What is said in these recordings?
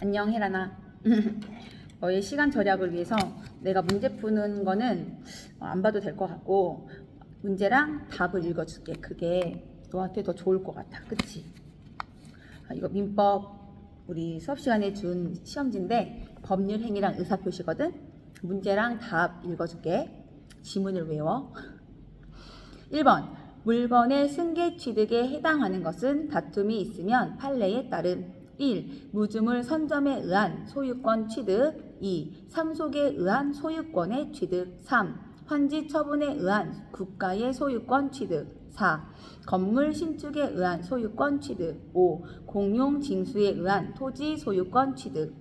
안녕 혜란아. 너의 시간 절약을 위해서 내가 문제 푸는 거는 안 봐도 될 것 같고 문제랑 답을 읽어줄게. 그게 너한테 더 좋을 것 같아. 그치? 이거 민법 우리 수업 시간에 준 시험지인데 법률 행위랑 의사표시거든. 문제랑 답 읽어줄게. 지문을 외워. 1번 물건의 승계 취득에 해당하는 것은 다툼이 있으면 판례에 따른 1. 무주물 선점에 의한 소유권 취득 2. 상속에 의한 소유권의 취득 3. 환지 처분에 의한 국가의 소유권 취득 4. 건물 신축에 의한 소유권 취득 5. 공용 징수에 의한 토지 소유권 취득.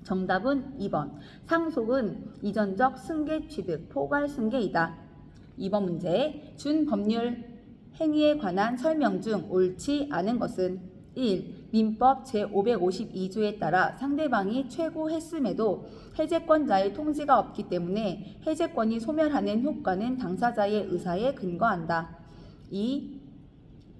정답은 2번. 상속은 이전적 승계 취득, 포괄 승계이다. 2번 문제. 준 법률 행위에 관한 설명 중 옳지 않은 것은 1. 민법 제552조에 따라 상대방이 최고했음에도 해제권자의 통지가 없기 때문에 해제권이 소멸하는 효과는 당사자의 의사에 근거한다. 2.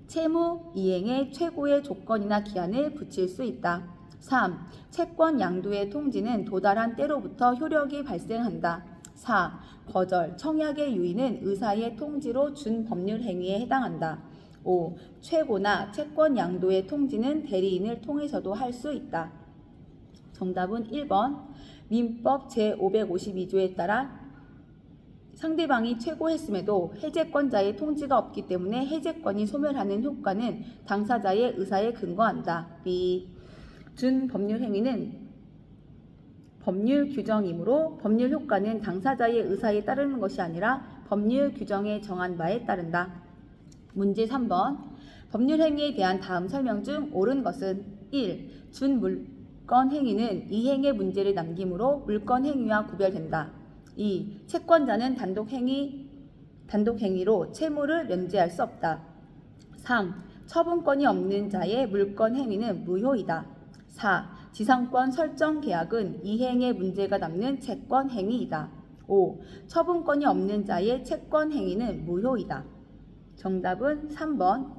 채무 이행의 최고의 조건이나 기한을 붙일 수 있다. 3. 채권 양도의 통지는 도달한 때로부터 효력이 발생한다. 4. 거절, 청약의 유인은 의사의 통지로 준 법률 행위에 해당한다. 5. 최고나 채권 양도의 통지는 대리인을 통해서도 할 수 있다. 정답은 1번. 민법 제552조에 따라 상대방이 최고했음에도 해제권자의 통지가 없기 때문에 해제권이 소멸하는 효과는 당사자의 의사에 근거한다. B. 준 법률 행위는 법률 규정이므로 법률 효과는 당사자의 의사에 따르는 것이 아니라 법률 규정에 정한 바에 따른다. 문제 3번. 법률 행위에 대한 다음 설명 중 옳은 것은 1. 준 물권 행위는 이행의 문제를 남기므로 물권 행위와 구별된다. 2. 채권자는 단독 행위로 채무를 면제할 수 없다. 3. 처분권이 없는 자의 물권 행위는 무효이다. 4. 지상권 설정 계약은 이행의 문제가 남는 채권 행위이다. 5. 처분권이 없는 자의 채권 행위는 무효이다. 정답은 3번.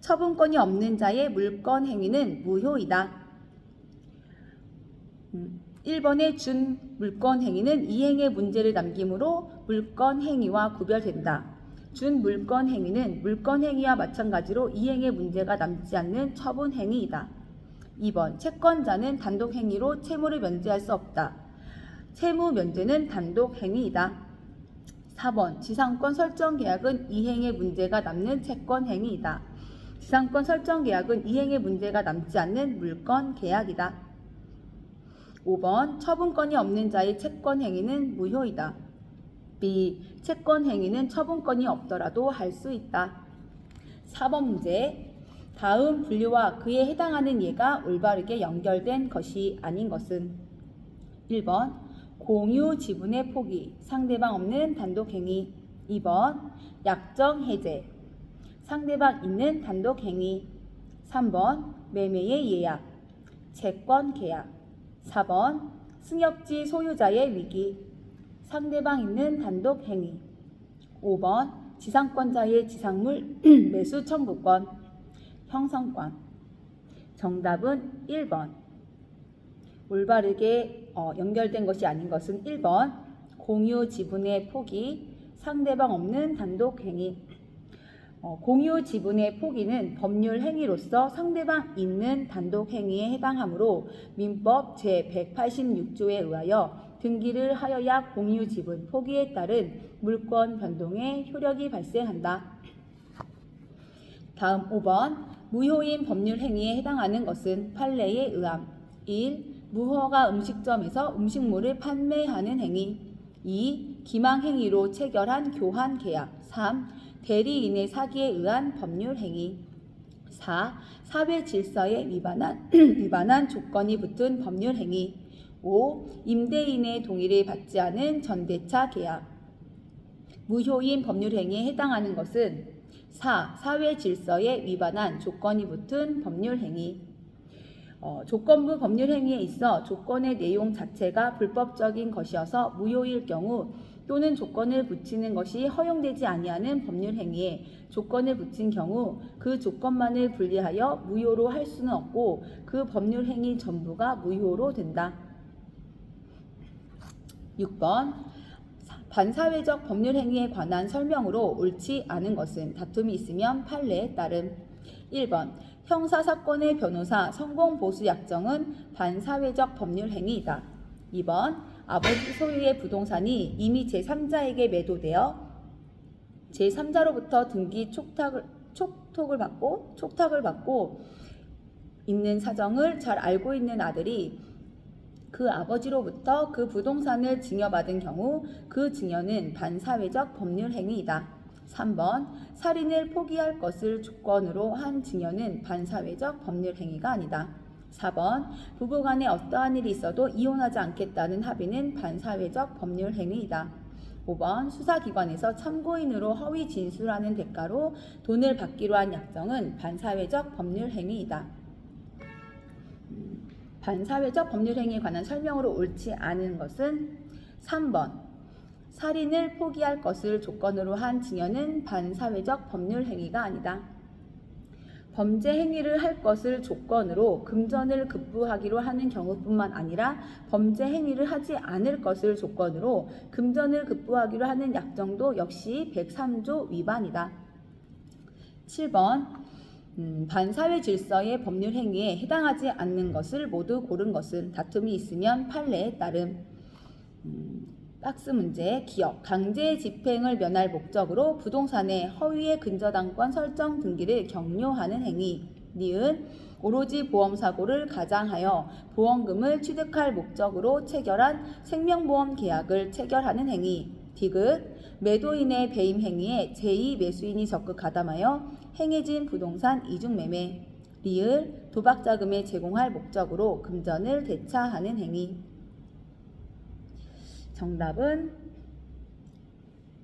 처분권이 없는 자의 물권 행위는 무효이다. 1번의 준 물권 행위는 이행의 문제를 남기므로 물권 행위와 구별된다. 준 물권 행위는 물권 행위와 마찬가지로 이행의 문제가 남지 않는 처분 행위이다. 2번. 채권자는 단독 행위로 채무를 면제할 수 없다. 채무 면제는 단독 행위이다. 4번. 지상권 설정 계약은 이행의 문제가 남는 채권 행위이다. 지상권 설정 계약은 이행의 문제가 남지 않는 물권 계약이다. 5번. 처분권이 없는 자의 채권 행위는 무효이다. B. 채권 행위는 처분권이 없더라도 할 수 있다. 4번 문제. 다음 분류와 그에 해당하는 예가 올바르게 연결된 것이 아닌 것은 1번. 공유 지분의 포기, 상대방 없는 단독 행위. 2번. 약정 해제, 상대방 있는 단독 행위. 3번. 매매의 예약, 채권 계약. 4번. 승역지 소유자의 위기, 상대방 있는 단독 행위. 5번. 지상권자의 지상물 매수 청구권, 형성권. 정답은 1번. 올바르게 연결된 것이 아닌 것은 1번. 공유 지분의 포기, 상대방 없는 단독 행위. 공유 지분의 포기는 법률 행위로서 상대방 있는 단독 행위에 해당하므로 민법 제186조에 의하여 등기를 하여야 공유 지분 포기에 따른 물권 변동의 효력이 발생한다. 다음 5번. 무효인 법률 행위에 해당하는 것은 판례에 의함. 1. 무허가 음식점에서 음식물을 판매하는 행위. 2. 기망 행위로 체결한 교환 계약. 3. 대리인의 사기에 의한 법률 행위. 4. 사회 질서에 위반한 조건이 붙은 법률 행위. 5. 임대인의 동의를 받지 않은 전대차 계약. 무효인 법률 행위에 해당하는 것은 4. 사회 질서에 위반한 조건이 붙은 법률 행위. 조건부 법률 행위에 있어 조건의 내용 자체가 불법적인 것이어서 무효일 경우 또는 조건을 붙이는 것이 허용되지 아니하는 법률 행위에 조건을 붙인 경우 그 조건만을 분리하여 무효로 할 수는 없고 그 법률 행위 전부가 무효로 된다. 6번 반사회적 법률 행위에 관한 설명으로 옳지 않은 것은 다툼이 있으면 판례에 따름. 1번 형사사건의 변호사 성공보수 약정은 반사회적 법률 행위이다. 2번 아버지 소유의 부동산이 이미 제3자에게 매도되어 제3자로부터 등기 촉탁을 받고 있는 사정을 잘 알고 있는 아들이 그 아버지로부터 그 부동산을 증여받은 경우 그 증여는 반사회적 법률 행위이다. 3번 살인을 포기할 것을 조건으로 한 증여는 반사회적 법률 행위가 아니다. 4번 부부간에 어떠한 일이 있어도 이혼하지 않겠다는 합의는 반사회적 법률 행위이다. 5번 수사기관에서 참고인으로 허위 진술하는 대가로 돈을 받기로 한 약정은 반사회적 법률 행위이다. 반사회적 법률 행위에 관한 설명으로 옳지 않은 것은 3번 살인을 포기할 것을 조건으로 한 증여는 반사회적 법률 행위가 아니다. 범죄 행위를 할 것을 조건으로 금전을 급부하기로 하는 경우뿐만 아니라 범죄 행위를 하지 않을 것을 조건으로 금전을 급부하기로 하는 약정도 역시 103조 위반이다. 7번 반사회 질서의 법률 행위에 해당하지 않는 것을 모두 고른 것은 다툼이 있으면 판례에 따름. 박스 문제 기억 강제 집행을 면할 목적으로 부동산의 허위의 근저당권 설정 등기를 격려하는 행위. 니은 오로지 보험사고를 가장하여 보험금을 취득할 목적으로 체결한 생명보험 계약을 체결하는 행위. 디귿 매도인의 배임 행위에 제2매수인이 적극 가담하여 행해진 부동산 이중매매. 리을 도박자금을 제공할 목적으로 금전을 대차하는 행위. 정답은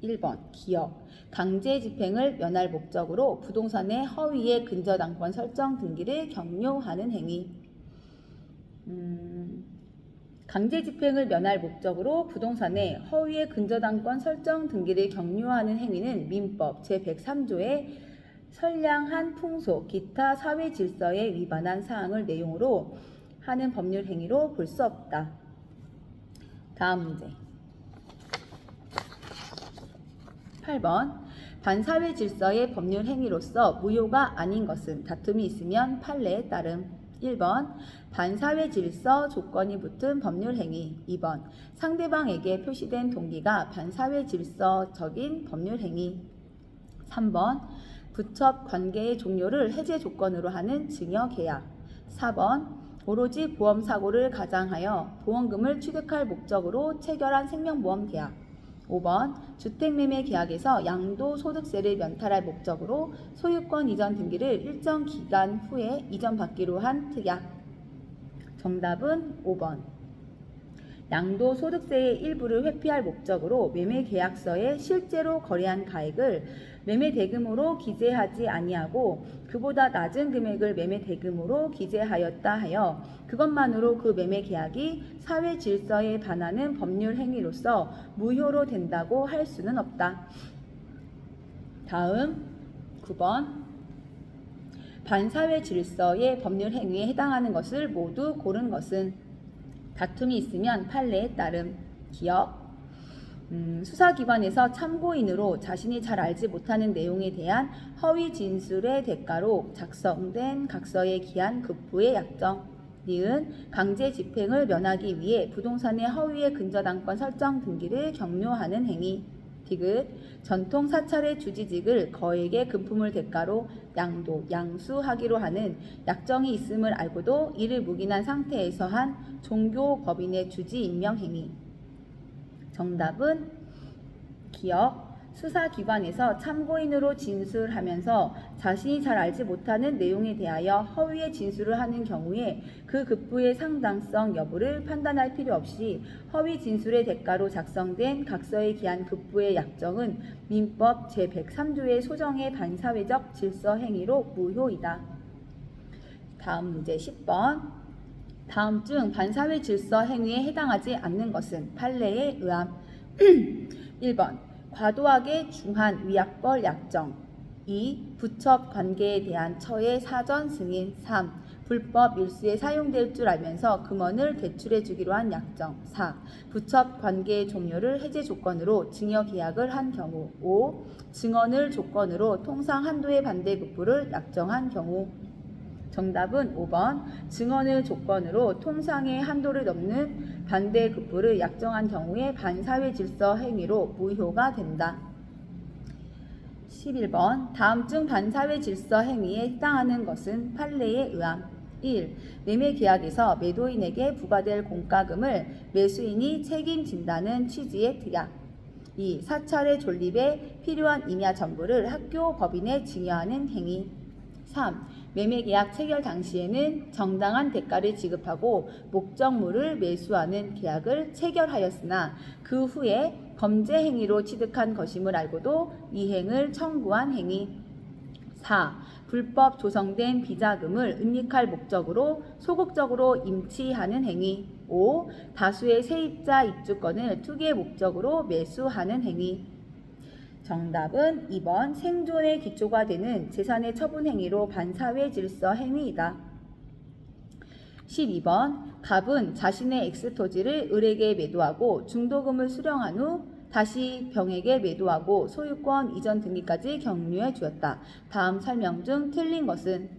1번 기억 강제 집행을 면할 목적으로 부동산의 허위의 근저당권 설정 등기를 격려하는 행위. 강제 집행을 면할 목적으로 부동산의 허위의 근저당권 설정 등기를 격려하는 행위는 민법 제103조의 선량한 풍속, 기타 사회 질서에 위반한 사항을 내용으로 하는 법률 행위로 볼 수 없다. 다음 문제 8번 반사회 질서의 법률 행위로서 무효가 아닌 것은 다툼이 있으면 판례에 따름. 1번 반사회 질서 조건이 붙은 법률 행위. 2번 상대방에게 표시된 동기가 반사회 질서적인 법률 행위. 3번 부첩 관계의 종료를 해제 조건으로 하는 증여 계약. 4번 오로지 보험사고를 가장하여 보험금을 취득할 목적으로 체결한 생명보험 계약. 5번 주택매매 계약에서 양도소득세를 면탈할 목적으로 소유권 이전 등기를 일정 기간 후에 이전받기로 한 특약. 정답은 5번 양도소득세의 일부를 회피할 목적으로 매매계약서에 실제로 거래한 가액을 매매대금으로 기재하지 아니하고 그보다 낮은 금액을 매매대금으로 기재하였다 하여 그것만으로 그 매매계약이 사회질서에 반하는 법률 행위로서 무효로 된다고 할 수는 없다. 다음 9번 반사회 질서의 법률 행위에 해당하는 것을 모두 고른 것은 다툼이 있으면 판례에 따름. 기억 수사기관에서 참고인으로 자신이 잘 알지 못하는 내용에 대한 허위 진술의 대가로 작성된 각서에 기한 급부의 약정. 니은 강제 집행을 면하기 위해 부동산의 허위의 근저당권 설정 등기를 격려하는 행위. 디귿 전통 사찰의 주지직을 거액의 금품을 대가로 양수하기로 하는 약정이 있음을 알고도 이를 묵인한 상태에서 한 종교법인의 주지 임명 행위. 정답은 기억 수사기관에서 참고인으로 진술하면서 자신이 잘 알지 못하는 내용에 대하여 허위의 진술을 하는 경우에 그 급부의 상당성 여부를 판단할 필요 없이 허위 진술의 대가로 작성된 각서에 기한 급부의 약정은 민법 제103조의 소정의 반사회적 질서 행위로 무효이다. 다음 문제 10번 다음 중 반사회 질서 행위에 해당하지 않는 것은 판례에 의함. 1번 과도하게 중한 위약벌 약정. 2. 부첩 관계에 대한 처의 사전 승인. 3. 불법 일수에 사용될 줄 알면서 금원을 대출해 주기로 한 약정. 4. 부첩 관계의 종료를 해제 조건으로 증여 계약을 한 경우. 5. 증언을 조건으로 통상 한도의 반대급부를 약정한 경우. 정답은 5번 증언을 조건으로 통상의 한도를 넘는 반대급부를 약정한 경우에 반사회질서 행위로 무효가 된다. 11번 다음중 반사회질서 행위에 해당하는 것은 판례에 의함. 1. 매매계약에서 매도인에게 부과될 공과금을 매수인이 책임진다는 취지의 특약. 2. 사찰의 존립에 필요한 임야 전부를 학교 법인에 증여하는 행위. 3. 매매계약 체결 당시에는 정당한 대가를 지급하고 목적물을 매수하는 계약을 체결하였으나 그 후에 범죄 행위로 취득한 것임을 알고도 이행을 청구한 행위. 4. 불법 조성된 비자금을 은닉할 목적으로 소극적으로 임치하는 행위. 5. 다수의 세입자 입주권을 투기 목적으로 매수하는 행위. 정답은 2번 생존의 기초가 되는 재산의 처분 행위로 반사회 질서 행위이다. 12번 갑은 자신의 엑스토지를 을에게 매도하고 중도금을 수령한 후 다시 병에게 매도하고 소유권 이전 등기까지 격려해 주었다. 다음 설명 중 틀린 것은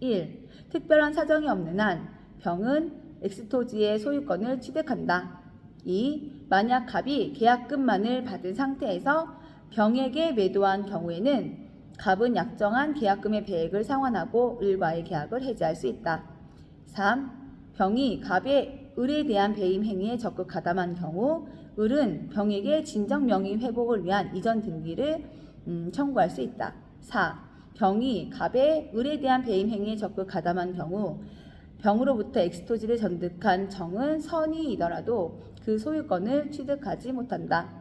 1. 특별한 사정이 없는 한 병은 엑스토지의 소유권을 취득한다. 2. 만약 갑이 계약금만을 받은 상태에서 병에게 매도한 경우에는 갑은 약정한 계약금의 배액을 상환하고 을과의 계약을 해지할 수 있다. 3. 병이 갑의 을에 대한 배임 행위에 적극 가담한 경우 을은 병에게 진정 명의 회복을 위한 이전 등기를 청구할 수 있다. 4. 병이 갑의 을에 대한 배임 행위에 적극 가담한 경우 병으로부터 엑스토지를 전득한 정은 선의이더라도 그 소유권을 취득하지 못한다.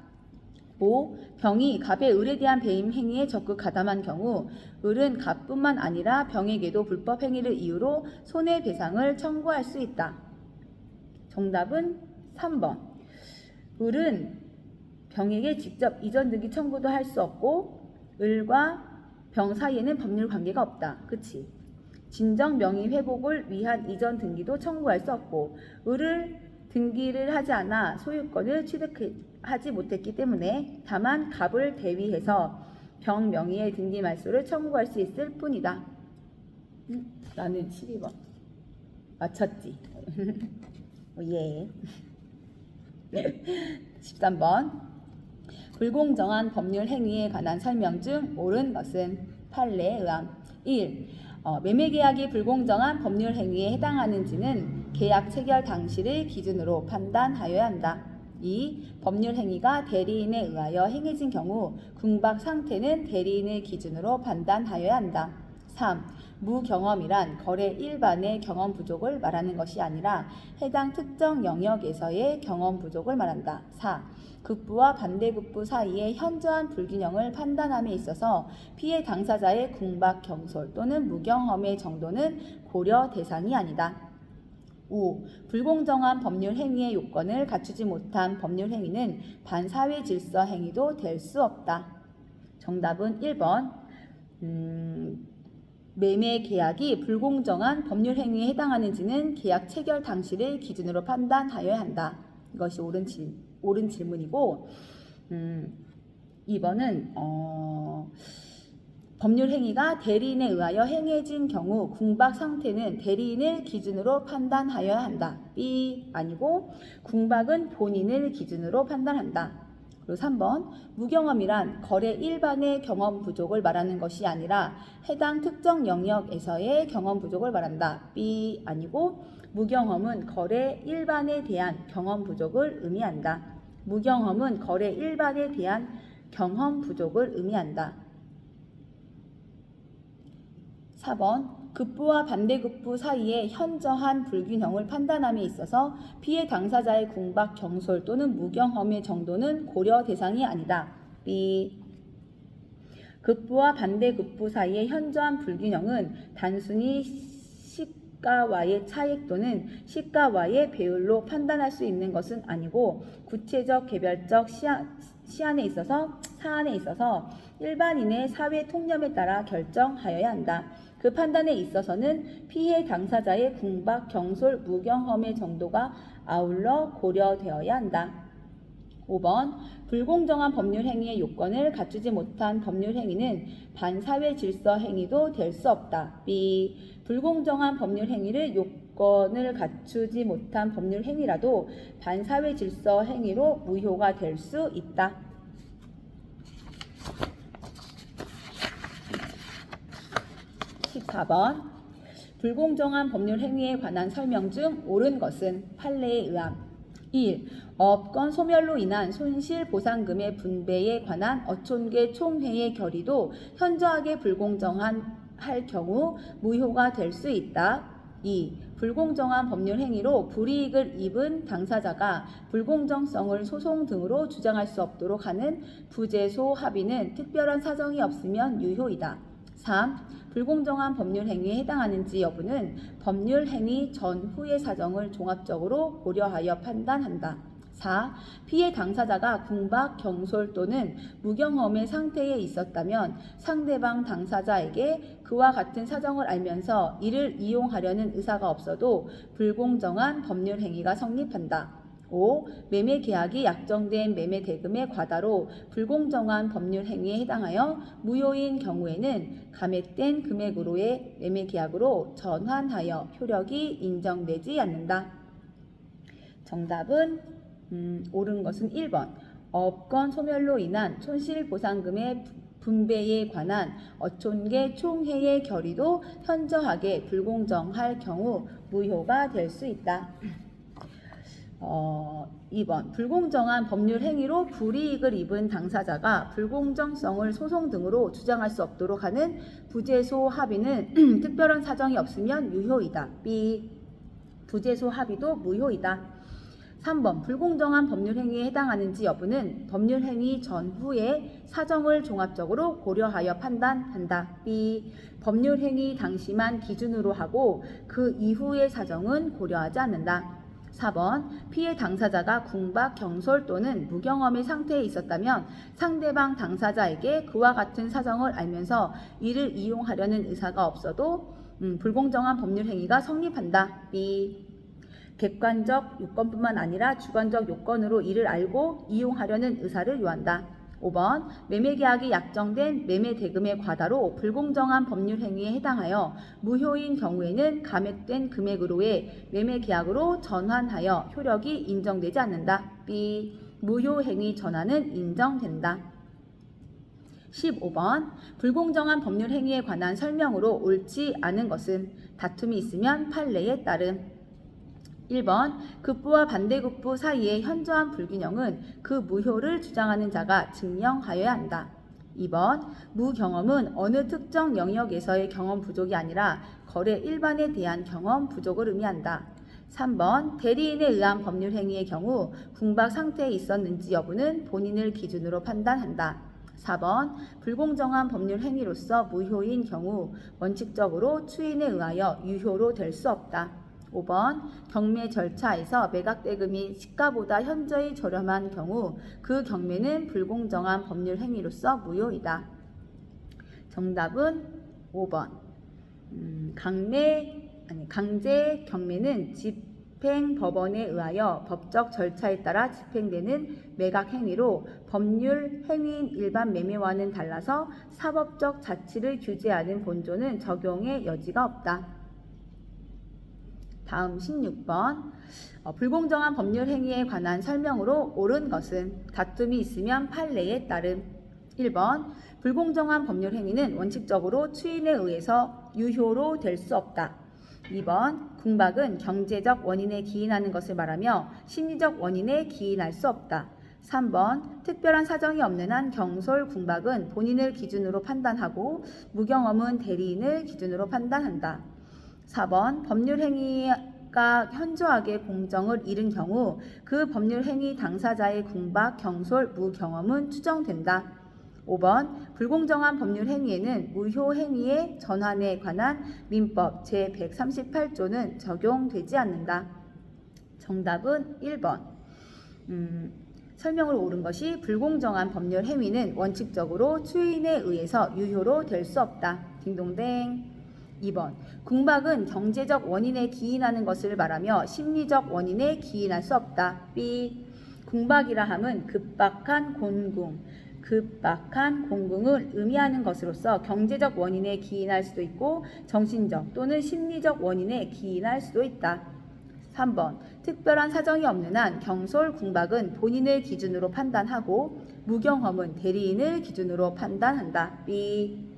5. 병이 갑의 을에 대한 배임 행위에 적극 가담한 경우 을은 갑뿐만 아니라 병에게도 불법 행위를 이유로 손해배상을 청구할 수 있다. 정답은 3번. 을은 병에게 직접 이전 등기 청구도 할 수 없고 을과 병 사이에는 법률 관계가 없다. 그치? 진정 명의 회복을 위한 이전 등기도 청구할 수 없고 을을 등기를 하지 않아 소유권을 취득하지 못했기 때문에 다만 갑을 대위해서 병 명의의 등기 말소를 청구할 수 있을 뿐이다. 나는 12번 맞췄지? 예. 13번 불공정한 법률 행위에 관한 설명 중 옳은 것은 판례에 의함. 1. 매매계약이 불공정한 법률 행위에 해당하는지는 계약 체결 당시를 기준으로 판단하여야 한다. 2. 법률 행위가 대리인에 의하여 행해진 경우 궁박 상태는 대리인을 기준으로 판단하여야 한다. 3. 무경험이란 거래 일반의 경험 부족을 말하는 것이 아니라 해당 특정 영역에서의 경험 부족을 말한다. 4. 급부와 반대급부 사이의 현저한 불균형을 판단함에 있어서 피해 당사자의 궁박 경솔 또는 무경험의 정도는 고려 대상이 아니다. 5. 불공정한 법률 행위의 요건을 갖추지 못한 법률 행위는 반사회 질서 행위도 될 수 없다. 정답은 1번. 매매 계약이 불공정한 법률 행위에 해당하는지는 계약 체결 당시를 기준으로 판단하여야 한다. 이것이 옳은 질문이고 2번은 법률 행위가 대리인에 의하여 행해진 경우 궁박 상태는 대리인을 기준으로 판단하여야 한다. B 아니고 궁박은 본인을 기준으로 판단한다. 그리고 3번 무경험이란 거래 일반의 경험 부족을 말하는 것이 아니라 해당 특정 영역에서의 경험 부족을 말한다. B 아니고 무경험은 거래 일반에 대한 경험 부족을 의미한다. 무경험은 거래 일반에 대한 경험 부족을 의미한다. 4번 급부와 반대급부 사이의 현저한 불균형을 판단함에 있어서 피해 당사자의 궁박 경솔 또는 무경험의 정도는 고려 대상이 아니다. B. 급부와 반대급부 사이의 현저한 불균형은 단순히 시가와의 차익 또는 시가와의 배율로 판단할 수 있는 것은 아니고 구체적 개별적 사안에 있어서 일반인의 사회 통념에 따라 결정하여야 한다. 그 판단에 있어서는 피해 당사자의 궁박, 경솔, 무경험의 정도가 아울러 고려되어야 한다. 5번 불공정한 법률 행위의 요건을 갖추지 못한 법률 행위는 반사회 질서 행위도 될 수 없다. B. 불공정한 법률 행위를 요건을 갖추지 못한 법률 행위라도 반사회 질서 행위로 무효가 될 수 있다. 14번 불공정한 법률 행위에 관한 설명 중 옳은 것은 판례에 의함. 1. 업권 소멸로 인한 손실보상금의 분배에 관한 어촌계 총회의 결의도 현저하게 불공정한 할 경우 무효가 될 수 있다. 2. 불공정한 법률 행위로 불이익을 입은 당사자가 불공정성을 소송 등으로 주장할 수 없도록 하는 부재소 합의는 특별한 사정이 없으면 유효이다. 3. 불공정한 법률 행위에 해당하는지 여부는 법률 행위 전후의 사정을 종합적으로 고려하여 판단한다. 4. 피해 당사자가 궁박, 경솔 또는 무경험의 상태에 있었다면 상대방 당사자에게 그와 같은 사정을 알면서 이를 이용하려는 의사가 없어도 불공정한 법률 행위가 성립한다. 5. 매매 계약이 약정된 매매 대금의 과다로 불공정한 법률 행위에 해당하여 무효인 경우에는 감액된 금액으로의 매매 계약으로 전환하여 효력이 인정되지 않는다. 정답은 옳은 것은 1번. 업권 소멸로 인한 손실보상금의 분배에 관한 어촌계 총회의 결의도 현저하게 불공정할 경우 무효가 될 수 있다. 2번 불공정한 법률 행위로 불이익을 입은 당사자가 불공정성을 소송 등으로 주장할 수 없도록 하는 부재소 합의는 특별한 사정이 없으면 유효이다. B. 부재소 합의도 무효이다. 3번 불공정한 법률 행위에 해당하는지 여부는 법률 행위 전후의 사정을 종합적으로 고려하여 판단한다. B. 법률 행위 당시만 기준으로 하고 그 이후의 사정은 고려하지 않는다. 4번 피해 당사자가 궁박, 경솔 또는 무경험의 상태에 있었다면 상대방 당사자에게 그와 같은 사정을 알면서 이를 이용하려는 의사가 없어도 불공정한 법률 행위가 성립한다. B. 객관적 요건뿐만 아니라 주관적 요건으로 이를 알고 이용하려는 의사를 요한다. 5번 매매계약이 약정된 매매대금의 과다로 불공정한 법률 행위에 해당하여 무효인 경우에는 감액된 금액으로의 매매계약으로 전환하여 효력이 인정되지 않는다. B. 무효행위 전환은 인정된다. 15번 불공정한 법률 행위에 관한 설명으로 옳지 않은 것은 다툼이 있으면 판례에 따름. 1번 급부와 반대급부 사이의 현저한 불균형은 그 무효를 주장하는 자가 증명하여야 한다. 2번 무경험은 어느 특정 영역에서의 경험 부족이 아니라 거래 일반에 대한 경험 부족을 의미한다. 3번 대리인에 의한 법률 행위의 경우 궁박 상태에 있었는지 여부는 본인을 기준으로 판단한다. 4번 불공정한 법률 행위로서 무효인 경우 원칙적으로 추인에 의하여 유효로 될 수 없다. 5번 경매 절차에서 매각대금이 시가보다 현저히 저렴한 경우 그 경매는 불공정한 법률 행위로서 무효이다. 정답은 5번. 강제 경매는 집행법원에 의하여 법적 절차에 따라 집행되는 매각 행위로 법률 행위인 일반 매매와는 달라서 사법적 자치를 규제하는 본조는 적용의 여지가 없다. 다음 16번 불공정한 법률 행위에 관한 설명으로 옳은 것은 다툼이 있으면 판례에 따름. 1번 불공정한 법률 행위는 원칙적으로 추인에 의해서 유효로 될 수 없다. 2번 궁박은 경제적 원인에 기인하는 것을 말하며 심리적 원인에 기인할 수 없다. 3번 특별한 사정이 없는 한 경솔 궁박은 본인을 기준으로 판단하고 무경험은 대리인을 기준으로 판단한다. 4번 법률 행위가 현저하게 공정을 잃은 경우 그 법률 행위 당사자의 궁박, 경솔, 무경험은 추정된다. 5번 불공정한 법률 행위에는 무효 행위의 전환에 관한 민법 제138조는 적용되지 않는다. 정답은 1번. 설명을 옳은 것이 불공정한 법률 행위는 원칙적으로 추인에 의해서 유효로 될 수 없다. 딩동댕. 2번. 궁박은 경제적 원인에 기인하는 것을 말하며 심리적 원인에 기인할 수 없다. B. 궁박이라 함은 급박한 공궁을 의미하는 것으로서 경제적 원인에 기인할 수도 있고 정신적 또는 심리적 원인에 기인할 수도 있다. 3번. 특별한 사정이 없는 한 경솔 궁박은 본인을 기준으로 판단하고 무경험은 대리인을 기준으로 판단한다. B.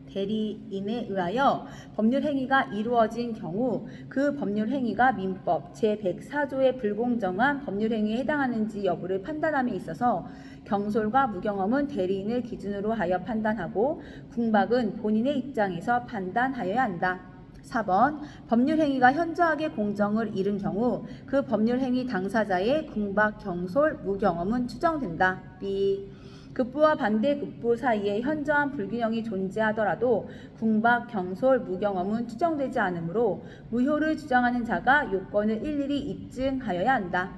대리인에 의하여 법률 행위가 이루어진 경우 그 법률 행위가 민법 제104조의 불공정한 법률 행위에 해당하는지 여부를 판단함에 있어서 경솔과 무경험은 대리인을 기준으로 하여 판단하고 궁박은 본인의 입장에서 판단하여야 한다. 4번. 법률 행위가 현저하게 공정을 잃은 경우 그 법률 행위 당사자의 궁박, 경솔, 무경험은 추정된다. B. 급부와 반대 급부 사이에 현저한 불균형이 존재하더라도 궁박, 경솔, 무경험은 추정되지 않으므로 무효를 주장하는 자가 요건을 일일이 입증하여야 한다.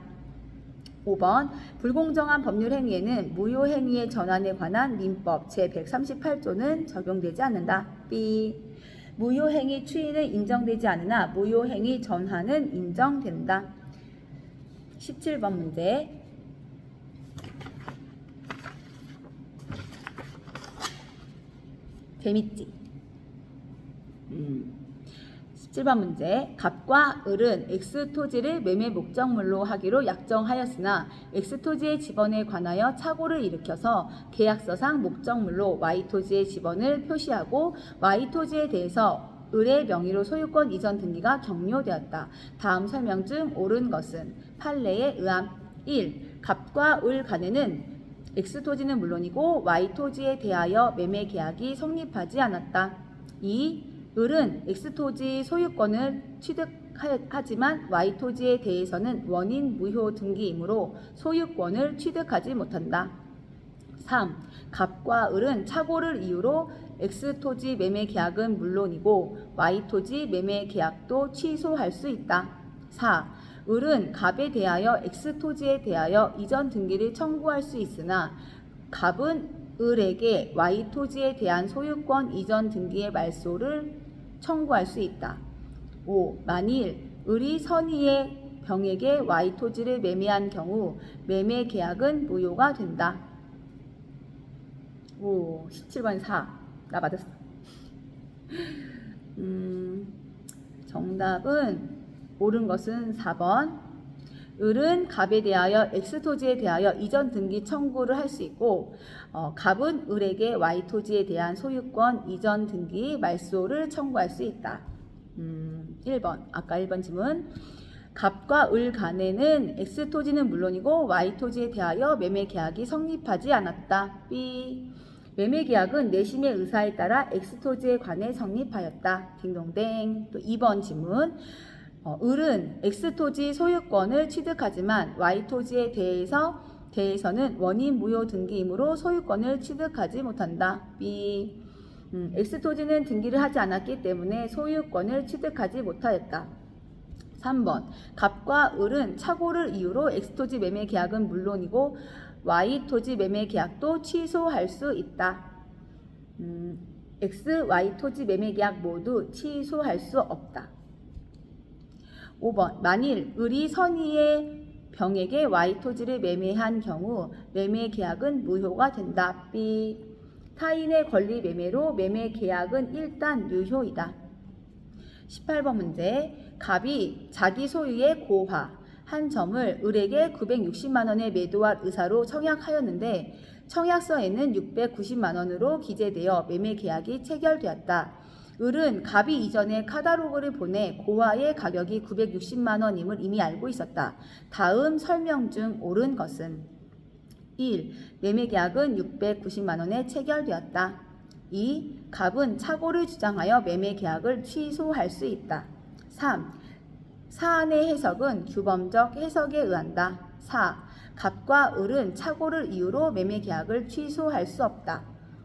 5번. 불공정한 법률 행위에는 무효 행위의 전환에 관한 민법 제138조는 적용되지 않는다. B. 무효 행위 추인은 인정되지 않으나 무효 행위 전환은 인정된다. 17번 문제. 재밌지? 17번 문제. 갑과 을은 X토지를 매매 목적물로 하기로 약정하였으나 X토지의 지번에 관하여 착오를 일으켜서 계약서상 목적물로 Y토지의 지번을 표시하고 Y토지에 대해서 을의 명의로 소유권 이전 등기가 격려되었다. 다음 설명 중 옳은 것은 판례에 의함. 1. 갑과 을 간에는 X토지는 물론이고 Y토지에 대하여 매매 계약이 성립하지 않았다. 2. 을은 X토지 소유권을 취득하지만 Y토지에 대해서는 원인 무효 등기이므로 소유권을 취득하지 못한다. 3. 갑과 을은 착오를 이유로 X토지 매매 계약은 물론이고 Y토지 매매 계약도 취소할 수 있다. 4. 을은 갑에 대하여 X토지에 대하여 이전 등기를 청구할 수 있으나 갑은 을에게 Y토지에 대한 소유권 이전 등기의 말소를 청구할 수 있다. 5. 만일 을이 선의의 병에게 Y토지를 매매한 경우 매매 계약은 무효가 된다. 오, 17번 4. 나 맞았어. 정답은 옳은 것은 4번. 을은 갑에 대하여 X토지에 대하여 이전 등기 청구를 할 수 있고 갑은 을에게 Y토지에 대한 소유권 이전 등기 말소를 청구할 수 있다. 1번. 아까 1번 질문. 갑과 을 간에는 X토지는 물론이고 Y토지에 대하여 매매 계약이 성립하지 않았다. B. 매매 계약은 내심의 의사에 따라 X토지에 관해 성립하였다. 딩동댕. 또 2번 질문. 을은 X토지 소유권을 취득하지만 Y토지에 대해서는 원인 무효 등기이므로 소유권을 취득하지 못한다. B. X토지는 등기를 하지 않았기 때문에 소유권을 취득하지 못하였다. 3번. 갑과 을은 착오를 이유로 X토지 매매 계약은 물론이고 Y토지 매매 계약도 취소할 수 있다. X, Y토지 매매 계약 모두 취소할 수 없다. 5번. 만일 을이 선의의 병에게 Y토지를 매매한 경우 매매 계약은 무효가 된다. B. 타인의 권리 매매로 매매 계약은 일단 유효이다. 18번 문제. 갑이 자기 소유의 고화 한 점을 을에게 960만원에 매도할 의사로 청약하였는데 청약서에는 690만원으로 기재되어 매매 계약이 체결되었다. 을은 갑이 이전에 카다로그를 보내 고화의 가격이 960만원임을 이미 알고 있었다. 다음 설명 중 옳은 것은 1. 매매 계약은 690만원에 체결되었다. 2. 갑은 착오를 주장하여 매매 계약을 취소할 수 있다. 3. 사안의 해석은 규범적 해석에 의한다. 4. 갑과 을은 착오를 이유로 매매 계약을 취소할 수 없다.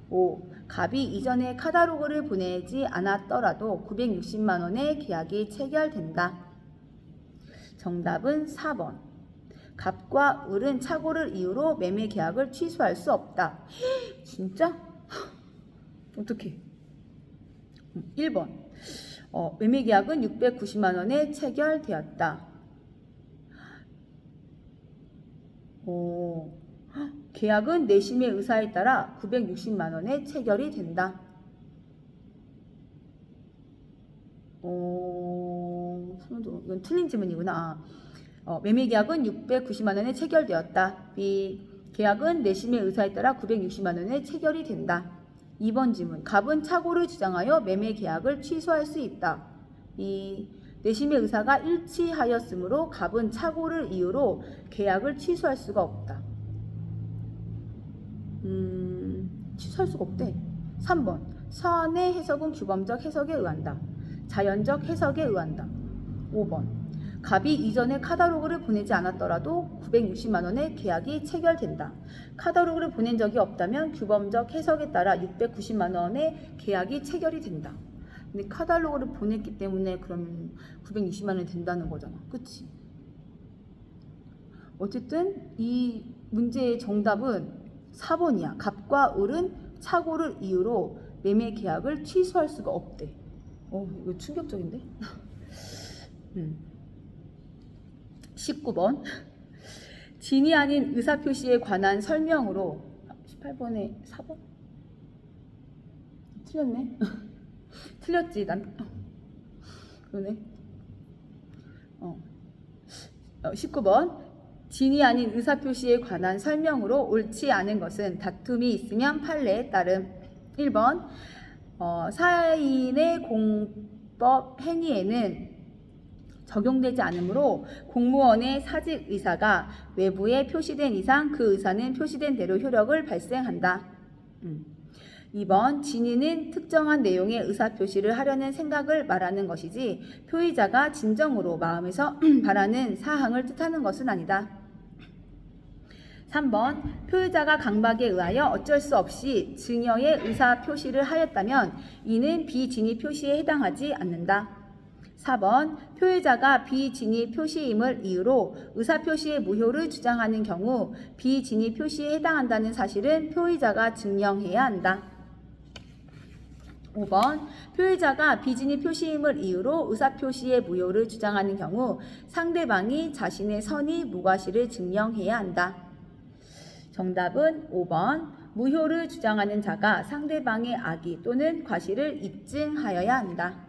5. 갑이 이전에 카다로그를 보내지 않았더라도 960만원의 계약이 체결된다. 정답은 4번. 갑과 을은 착오를 이유로 매매 계약을 취소할 수 없다. 진짜? 어떻게? 1번. 매매 계약은 690만 원에 체결되었다. 계약은 내심의 의사에 따라 960만 원에 체결이 된다. 이건 틀린 질문이구나. 매매 계약은 690만 원에 체결되었다. B. 계약은 내심의 의사에 따라 960만 원에 체결이 된다. 2번 질문. 갑은 착오를 주장하여 매매 계약을 취소할 수 있다. B. 내심의 의사가 일치하였으므로 갑은 착오를 이유로 계약을 취소할 수가 없다. 취소할 수가 없대. 3번. 사안의 해석은 규범적 해석에 의한다. 자연적 해석에 의한다. 5번. 갑이 이전에 카탈로그를 보내지 않았더라도 960만 원의 계약이 체결된다. 카탈로그를 보낸 적이 없다면 규범적 해석에 따라 690만 원의 계약이 체결이 된다. 근데 카탈로그를 보냈기 때문에 그럼 960만 원이 된다는 거잖아. 그치? 어쨌든 이 문제의 정답은 4번이야. 갑과 을은 착오를 이유로 매매 계약을 취소할 수가 없대. 이거 충격적인데? 19번. 진이 아닌 의사표시에 관한 설명으로 18번에 4번? 틀렸네. 틀렸지. 난 그러네. 19번. 진이 아닌 의사표시에 관한 설명으로 옳지 않은 것은 다툼이 있으면 판례에 따름. 1번. 사인의 공법 행위에는 적용되지 않으므로 공무원의 사직 의사가 외부에 표시된 이상 그 의사는 표시된 대로 효력을 발생한다. 2번. 진위는 특정한 내용의 의사표시를 하려는 생각을 말하는 것이지 표의자가 진정으로 마음에서 바라는 사항을 뜻하는 것은 아니다. 3번. 표의자가 강박에 의하여 어쩔 수 없이 증여의 의사표시를 하였다면 이는 비진위 표시에 해당하지 않는다. 4번. 표의자가 비진위 표시임을 이유로 의사표시의 무효를 주장하는 경우 비진위 표시에 해당한다는 사실은 표의자가 증명해야 한다. 5번. 표의자가 비진위 표시임을 이유로 의사표시의 무효를 주장하는 경우 상대방이 자신의 선의 무과실을 증명해야 한다. 정답은 5번. 무효를 주장하는 자가 상대방의 악의 또는 과실을 입증하여야 한다.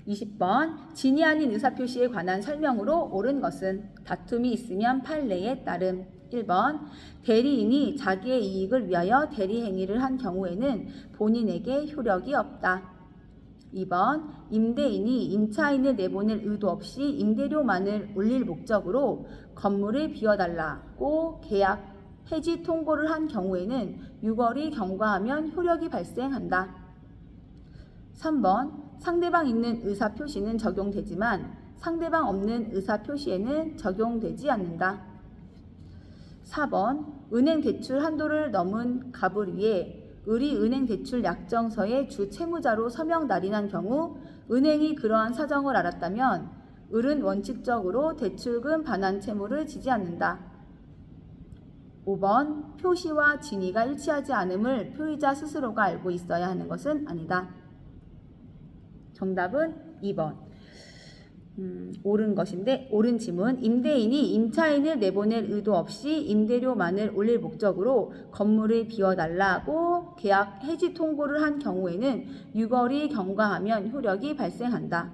20번. 진이 아닌 의사표시에 관한 설명으로 옳은 것은 다툼이 있으면 판례에 따름. 1번. 대리인이 자기의 이익을 위하여 대리행위를 한 경우에는 본인에게 효력이 없다. 2번. 임대인이 임차인을 내보낼 의도 없이 임대료만을 올릴 목적으로 건물을 비워달라고 계약 해지 통보를 한 경우에는 유거리 경과하면 효력이 발생한다. 3번. 상대방 있는 의사표시는 적용되지만 상대방 없는 의사표시에는 적용되지 않는다. 4번. 은행 대출 한도를 넘은 갑을 위해 을이 은행 대출 약정서에 주 채무자로 서명 날인한 경우 은행이 그러한 사정을 알았다면 을은 원칙적으로 대출금 반환 채무를 지지 않는다. 5번. 표시와 진위가 일치하지 않음을 표의자 스스로가 알고 있어야 하는 것은 아니다. 정답은 2번. 옳은 것인데 옳은 지문. 임대인이 임차인을 내보낼 의도 없이 임대료만을 올릴 목적으로 건물을 비워달라고 계약 해지 통보를 한 경우에는 유거리 경과하면 효력이 발생한다.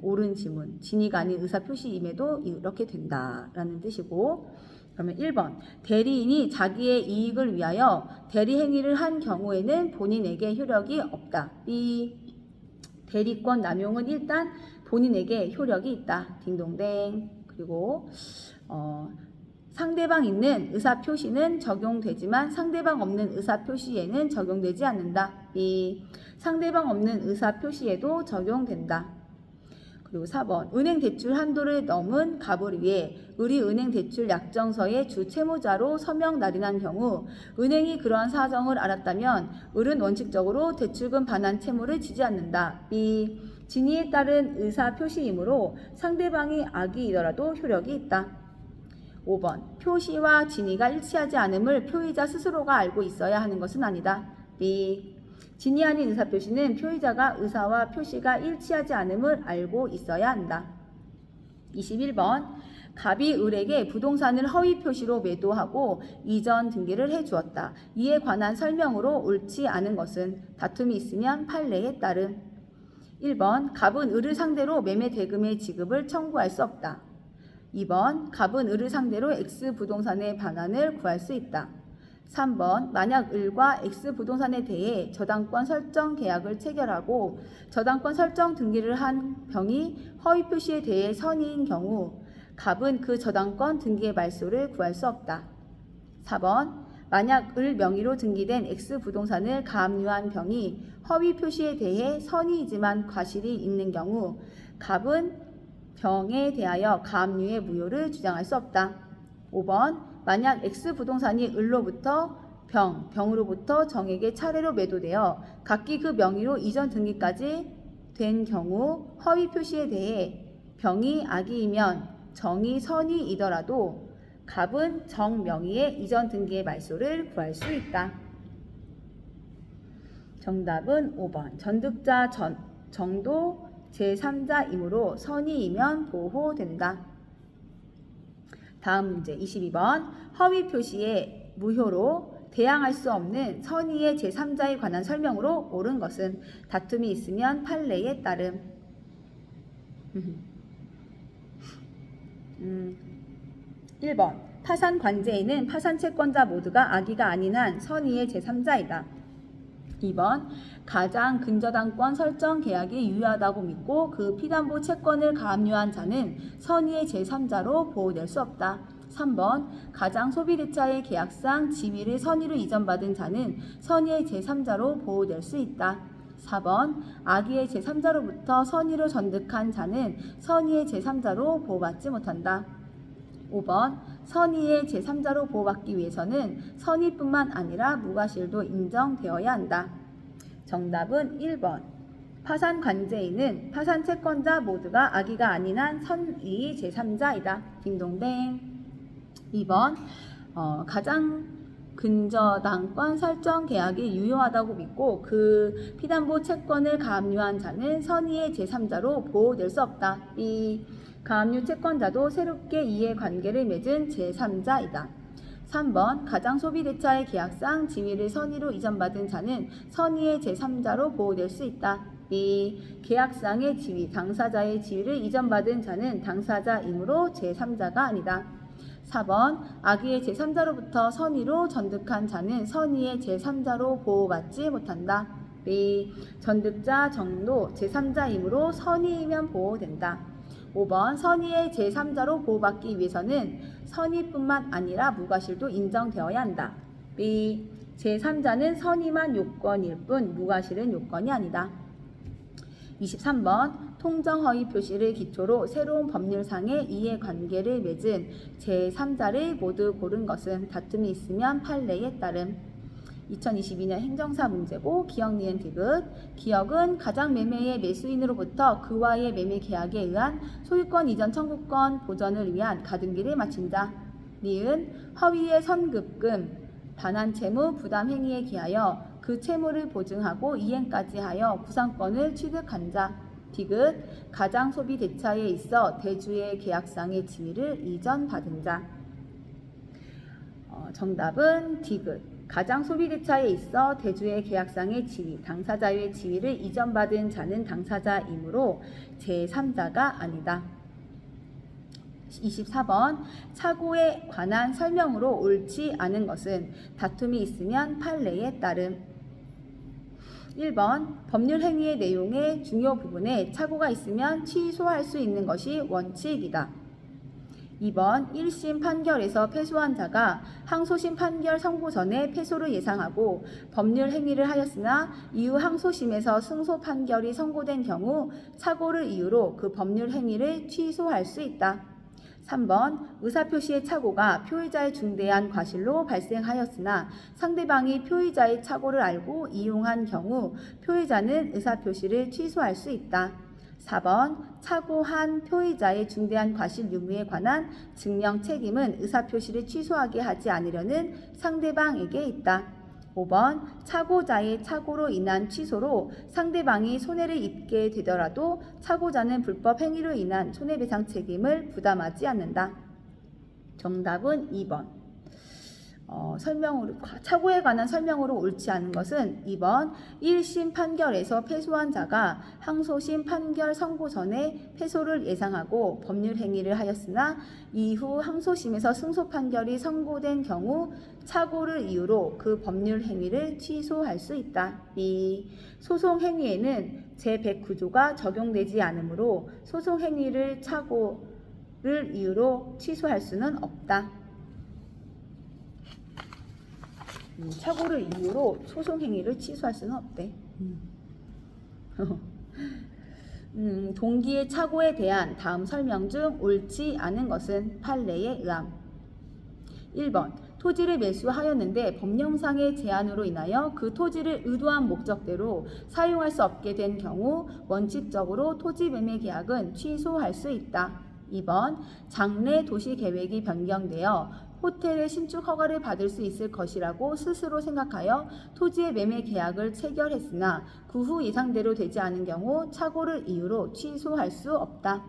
옳은 지문. 진위가 아닌 의사표시임에도 이렇게 된다라는 뜻이고, 그러면 1번. 대리인이 자기의 이익을 위하여 대리행위를 한 경우에는 본인에게 효력이 없다. B. 대리권 남용은 일단 본인에게 효력이 있다. 딩동댕. 그리고 상대방 있는 의사표시는 적용되지만 상대방 없는 의사표시에는 적용되지 않는다. B. 상대방 없는 의사표시에도 적용된다. 그리고 4번. 은행 대출 한도를 넘은 갑을 위해 을이 은행 대출 약정서에 주 채무자로 서명 날인한 경우 은행이 그러한 사정을 알았다면 을은 원칙적으로 대출금 반환 채무를 지지 않는다. B. 진위에 따른 의사 표시이므로 상대방이 악의이더라도 효력이 있다. 5번. 표시와 진위가 일치하지 않음을 표의자 스스로가 알고 있어야 하는 것은 아니다. B. 진위 아닌 의사표시는 표의자가 의사와 표시가 일치하지 않음을 알고 있어야 한다. 21번. 갑이 을에게 부동산을 허위 표시로 매도하고 이전 등기를 해주었다. 이에 관한 설명으로 옳지 않은 것은 다툼이 있으면 판례에 따름. 1번. 갑은 을을 상대로 매매 대금의 지급을 청구할 수 없다. 2번. 갑은 을을 상대로 X 부동산의 반환을 구할 수 있다. 3번. 만약 을과 X 부동산에 대해 저당권 설정 계약을 체결하고 저당권 설정 등기를 한 병이 허위 표시에 대해 선의인 경우 갑은 그 저당권 등기의 말소를 구할 수 없다. 4번. 만약 을 명의로 등기된 X 부동산을 가압류한 병이 허위 표시에 대해 선의이지만 과실이 있는 경우 갑은 병에 대하여 가압류의 무효를 주장할 수 없다. 5번. 만약 X 부동산이 을로부터 병으로부터 정에게 차례로 매도되어 각기 그 명의로 이전 등기까지 된 경우 허위 표시에 대해 병이 악의이면 정이 선의이더라도 갑은 정 명의의 이전 등기의 말소를 구할 수 있다. 정답은 5번. 전득자 정도 제3자이므로 선의이면 보호된다. 다음 문제 22번. 허위 표시에 무효로 대항할 수 없는 선의의 제3자에 관한 설명으로 옳은 것은 다툼이 있으면 판례에 따름. 1번. 파산 관제인은 파산 채권자 모두가 악의가 아닌 한 선의의 제3자이다. 2번. 가장 근저당권 설정 계약이 유효하다고 믿고 그 피담보 채권을 가압류한 자는 선의의 제3자로 보호될 수 없다. 3번. 가장 소비대차의 계약상 지위를 선의로 이전받은 자는 선의의 제3자로 보호될 수 있다. 4번. 악의의 제3자로부터 선의로 전득한 자는 선의의 제3자로 보호받지 못한다. 5번. 선의의 제3자로 보호받기 위해서는 선의뿐만 아니라 무과실도 인정되어야 한다. 정답은 1번. 파산 관제인은 파산 채권자 모두가 악의가 아닌 한 선의 제3자이다. 딩동댕. 2번. 가장 근저당권 설정 계약이 유효하다고 믿고 그 피담보 채권을 가압류한 자는 선의의 제3자로 보호될 수 없다. B. 가압류 채권자도 새롭게 이해관계를 맺은 제3자이다. 3번. 가장 소비대차의 계약상 지위를 선의로 이전받은 자는 선의의 제3자로 보호될 수 있다. B. 계약상의 지위, 당사자의 지위를 이전받은 자는 당사자이므로 제3자가 아니다. 4번. 악의의 제3자로부터 선의로 전득한 자는 선의의 제3자로 보호받지 못한다. B. 전득자 정도 제3자이므로 선의이면 보호된다. 5번. 선의의 제3자로 보호받기 위해서는 선의뿐만 아니라 무과실도 인정되어야 한다. B. 제3자는 선의만 요건일 뿐 무과실은 요건이 아니다. 23번. 통정허위 표시를 기초로 새로운 법률상의 이해관계를 맺은 제3자를 모두 고른 것은 다툼이 있으면 판례에 따름. 2022년 행정사 문제고 기억, 니은, 디귿. 기억은 가장 매매의 매수인으로부터 그와의 매매 계약에 의한 소유권 이전 청구권 보전을 위한 가등기를 마친 자. 니은 허위의 선급금, 반환 채무 부담 행위에 기하여 그 채무를 보증하고 이행까지 하여 구상권을 취득한 자. 디귿 가장 소비 대차에 있어 대주의 계약상의 지위를 이전받은 자. 정답은 디귿. 가장 소비 대차에 있어 대주의 계약상의 지위, 당사자의 지위를 이전받은 자는 당사자이므로 제3자가 아니다. 24번. 착오에 관한 설명으로 옳지 않은 것은 다툼이 있으면 판례에 따름. 1번. 법률 행위의 내용의 중요 부분에 착오가 있으면 취소할 수 있는 것이 원칙이다. 2번. 1심 판결에서 패소한 자가 항소심 판결 선고 전에 패소를 예상하고 법률 행위를 하였으나 이후 항소심에서 승소 판결이 선고된 경우 착오를 이유로 그 법률 행위를 취소할 수 있다. 3번. 의사표시의 착오가 표의자의 중대한 과실로 발생하였으나 상대방이 표의자의 착오를 알고 이용한 경우 표의자는 의사표시를 취소할 수 있다. 4번 착오한 표의자의 중대한 과실 유무에 관한 증명 책임은 의사표시를 취소하게 하지 않으려는 상대방에게 있다. 5번 착오자의 착오로 인한 취소로 상대방이 손해를 입게 되더라도 착오자는 불법 행위로 인한 손해배상 책임을 부담하지 않는다. 정답은 2번. 착오에 관한 설명으로 옳지 않은 것은 2번 1심 판결에서 패소한 자가 항소심 판결 선고 전에 패소를 예상하고 법률 행위를 하였으나 이후 항소심에서 승소 판결이 선고된 경우 착오를 이유로 그 법률 행위를 취소할 수 있다. B. 소송 행위에는 제109조가 적용되지 않으므로 소송 행위를 착오를 이유로 취소할 수는 없다. 착오를 이유로 소송 행위를 취소할 수는 없대. 동기의 착오에 대한 다음 설명 중 옳지 않은 것은 판례에 의함. 1번 토지를 매수하였는데 법령상의 제한으로 인하여 그 토지를 의도한 목적대로 사용할 수 없게 된 경우 원칙적으로 토지 매매 계약은 취소할 수 있다. 2번 장래 도시 계획이 변경되어 호텔의 신축 허가를 받을 수 있을 것이라고 스스로 생각하여 토지의 매매 계약을 체결했으나 그 후 예상대로 되지 않은 경우 착오를 이유로 취소할 수 없다.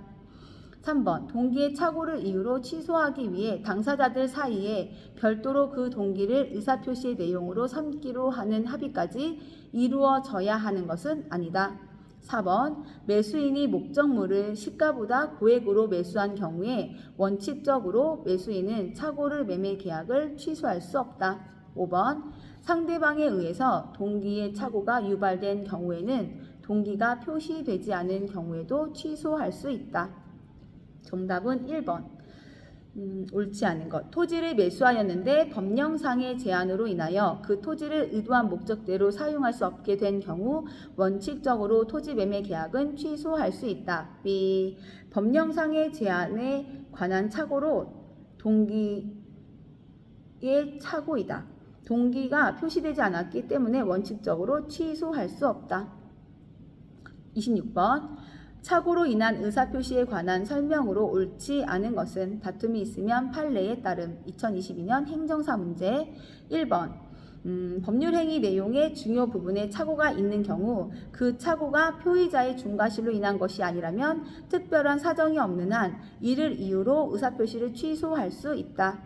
3번 동기의 착오를 이유로 취소하기 위해 당사자들 사이에 별도로 그 동기를 의사표시의 내용으로 삼기로 하는 합의까지 이루어져야 하는 것은 아니다. 4번 매수인이 목적물을 시가보다 고액으로 매수한 경우에 원칙적으로 매수인은 착오를 매매 계약을 취소할 수 없다. 5번 상대방에 의해서 동기의 착오가 유발된 경우에는 동기가 표시되지 않은 경우에도 취소할 수 있다. 정답은 1번. 옳지 않은 것. 토지를 매수하였는데 법령상의 제한으로 인하여 그 토지를 의도한 목적대로 사용할 수 없게 된 경우 원칙적으로 토지 매매 계약은 취소할 수 있다. B. 법령상의 제한에 관한 착오로 동기의 착오이다. 동기가 표시되지 않았기 때문에 원칙적으로 취소할 수 없다. 26번 착오로 인한 의사표시에 관한 설명으로 옳지 않은 것은 다툼이 있으면 판례에 따름. 2022년 행정사 문제 1번 법률행위 내용의 중요 부분에 착오가 있는 경우 그 착오가 표의자의 중과실로 인한 것이 아니라면 특별한 사정이 없는 한 이를 이유로 의사표시를 취소할 수 있다.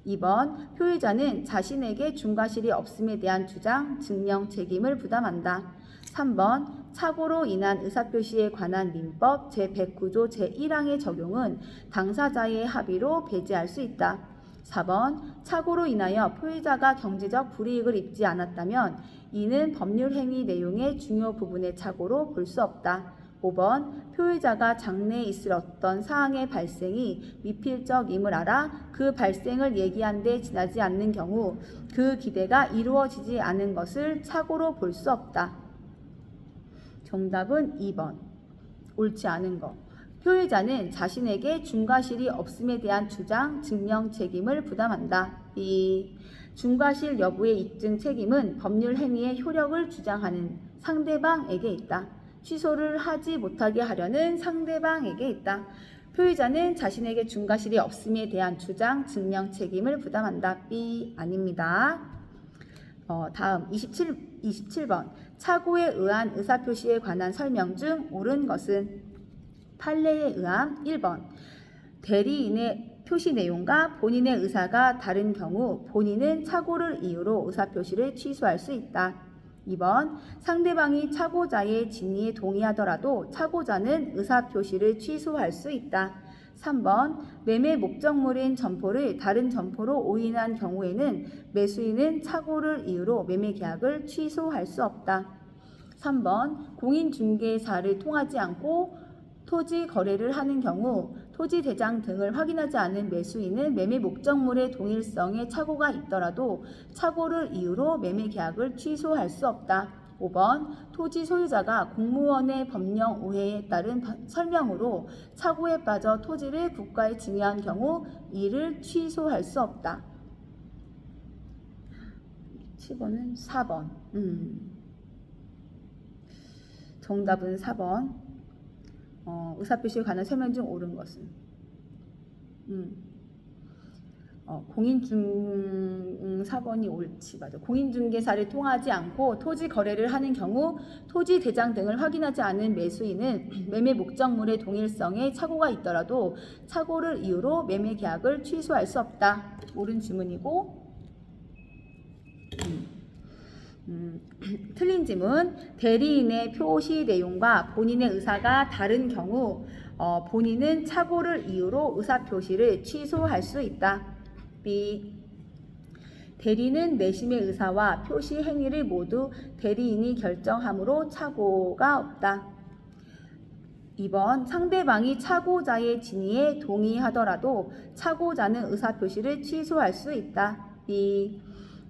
2번 표의자는 자신에게 중과실이 없음에 대한 주장, 증명 책임을 부담한다. 3번 착오로 인한 의사표시에 관한 민법 제109조 제1항의 적용은 당사자의 합의로 배제할 수 있다. 4번 착오로 인하여 표의자가 경제적 불이익을 입지 않았다면 이는 법률행위 내용의 중요 부분의 착오로 볼 수 없다. 5번 표의자가 장래에 있을 어떤 사항의 발생이 미필적임을 알아 그 발생을 예기한 데 지나지 않는 경우 그 기대가 이루어지지 않은 것을 착오로 볼 수 없다. 정답은 2번. 옳지 않은 것. 표의자는 자신에게 중과실이 없음에 대한 주장, 증명 책임을 부담한다. B. 중과실 여부의 입증 책임은 법률 행위의 효력을 주장하는 상대방에게 있다. 취소를 하지 못하게 하려는 상대방에게 있다. 표의자는 자신에게 중과실이 없음에 대한 주장, 증명 책임을 부담한다. B. 아닙니다. 다음 27번 착오에 의한 의사표시에 관한 설명 중 옳은 것은 판례에 의함. 1번 대리인의 표시 내용과 본인의 의사가 다른 경우 본인은 착오를 이유로 의사표시를 취소할 수 있다. 2번 상대방이 착오자의 진위에 동의하더라도 착오자는 의사표시를 취소할 수 있다. 3번 매매 목적물인 점포를 다른 점포로 오인한 경우에는 매수인은 착오를 이유로 매매 계약을 취소할 수 없다. 3번 공인중개사를 통하지 않고 토지 거래를 하는 경우 토지 대장 등을 확인하지 않은 매수인은 매매 목적물의 동일성에 착오가 있더라도 착오를 이유로 매매 계약을 취소할 수 없다. 5번 토지 소유자가 공무원의 법령 오해에 따른 설명으로 착오에 빠져 토지를 국가에 증여한 경우 이를 취소할 수 없다. 10번은 4번. 정답은 4번. 의사표시에 관한 설명 중 옳은 것은 공인중 4번이 옳지. 맞아. 공인중개사를 통하지 않고 토지 거래를 하는 경우 토지 대장 등을 확인하지 않은 매수인은 매매 목적물의 동일성에 착오가 있더라도 착오를 이유로 매매 계약을 취소할 수 없다. 옳은 질문이고 틀린 질문. 대리인의 표시 내용과 본인의 의사가 다른 경우 본인은 착오를 이유로 의사표시를 취소할 수 있다. B. 대리는 내심의 의사와 표시 행위를 모두 대리인이 결정함으로 착오가 없다. 2번. 상대방이 착오자의 진위에 동의하더라도 착오자는 의사표시를 취소할 수 있다. B.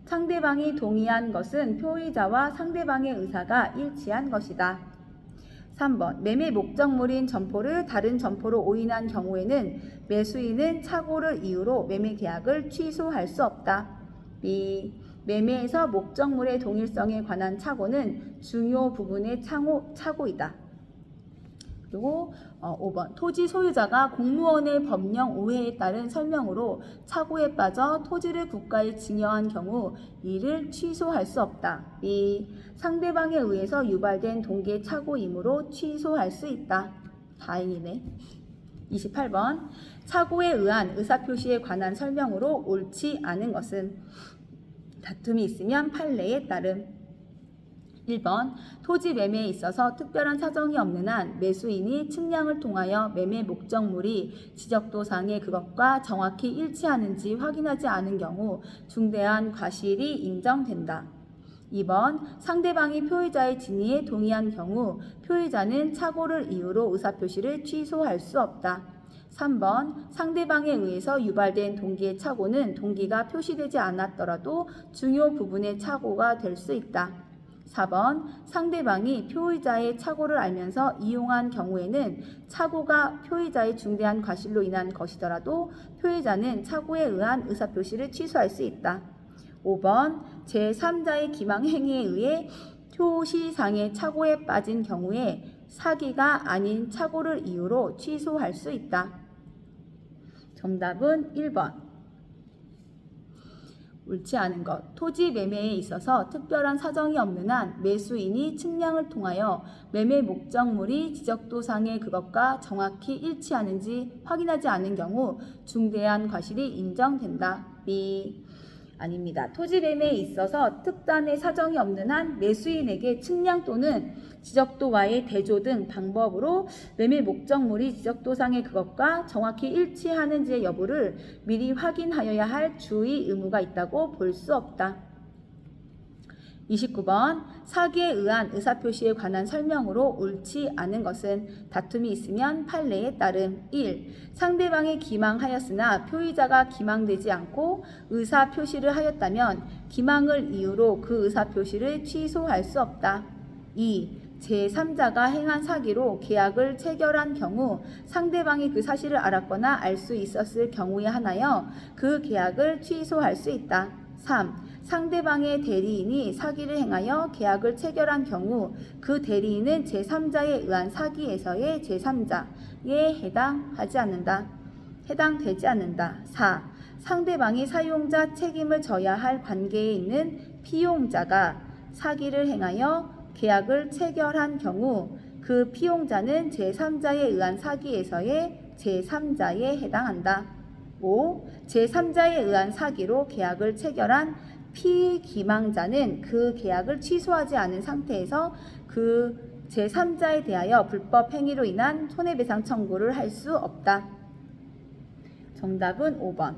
상대방이 동의한 것은 표의자와 상대방의 의사가 일치한 것이다. 3번. 매매 목적물인 점포를 다른 점포로 오인한 경우에는 매수인은 착오를 이유로 매매 계약을 취소할 수 없다. B. 매매에서 목적물의 동일성에 관한 착오는 중요 부분의 착오이다. 그리고 5번. 토지 소유자가 공무원의 법령 오해에 따른 설명으로 착오에 빠져 토지를 국가에 증여한 경우 이를 취소할 수 없다. B. 상대방에 의해서 유발된 동계 착오이므로 취소할 수 있다. 다행이네. 28번. 착오에 의한 의사표시에 관한 설명으로 옳지 않은 것은 다툼이 있으면 판례에 따름. 1번. 토지 매매에 있어서 특별한 사정이 없는 한 매수인이 측량을 통하여 매매 목적물이 지적도상의 그것과 정확히 일치하는지 확인하지 않은 경우 중대한 과실이 인정된다. 2번. 상대방이 표의자의 진위에 동의한 경우 표의자는 착오를 이유로 의사표시를 취소할 수 없다. 3번. 상대방에 의해서 유발된 동기의 착오는 동기가 표시되지 않았더라도 중요 부분의 착오가 될 수 있다. 4번. 상대방이 표의자의 착오를 알면서 이용한 경우에는 착오가 표의자의 중대한 과실로 인한 것이더라도 표의자는 착오에 의한 의사표시를 취소할 수 있다. 5번. 제3자의 기망 행위에 의해 표시상의 착오에 빠진 경우에 사기가 아닌 착오를 이유로 취소할 수 있다. 정답은 1번. 옳지 않은 것. 토지 매매에 있어서 특별한 사정이 없는 한 매수인이 측량을 통하여 매매 목적물이 지적도상의 그것과 정확히 일치하는지 확인하지 않은 경우 중대한 과실이 인정된다. B. 아닙니다. 토지 매매에 있어서 특단의 사정이 없는 한 매수인에게 측량 또는 지적도와의 대조 등 방법으로 매매 목적물이 지적도상의 그것과 정확히 일치하는지의 여부를 미리 확인하여야 할 주의 의무가 있다고 볼 수 없다. 29번. 사기에 의한 의사표시에 관한 설명으로 옳지 않은 것은 다툼이 있으면 판례에 따름. 1. 상대방이 기망하였으나 표의자가 기망되지 않고 의사표시를 하였다면 기망을 이유로 그 의사표시를 취소할 수 없다. 2. 제3자가 행한 사기로 계약을 체결한 경우 상대방이 그 사실을 알았거나 알 수 있었을 경우에 한하여 그 계약을 취소할 수 있다. 3. 상대방의 대리인이 사기를 행하여 계약을 체결한 경우 그 대리인은 제3자에 의한 사기에서의 제3자에 해당되지 않는다. 4. 상대방이 사용자 책임을 져야 할 관계에 있는 피용자가 사기를 행하여 계약을 체결한 경우 그 피용자는 제3자에 의한 사기에서의 제3자에 해당한다. 5. 제3자에 의한 사기로 계약을 체결한 피기망자는 그 계약을 취소하지 않은 상태에서 그 제3자에 대하여 불법 행위로 인한 손해배상 청구를 할 수 없다. 정답은 5번.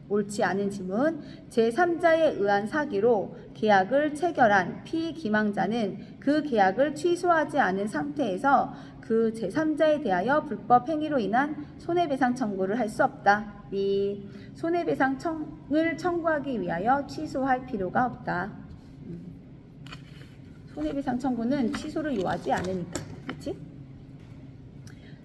옳지 않은 질문. 제3자에 의한 사기로 계약을 체결한 피기망자는 그 계약을 취소하지 않은 상태에서 그 제3자에 대하여 불법 행위로 인한 손해배상 청구를 할 수 없다. B. 손해배상을 청구하기 위하여 취소할 필요가 없다. 손해배상 청구는 취소를 요하지 않으니까. 그렇지?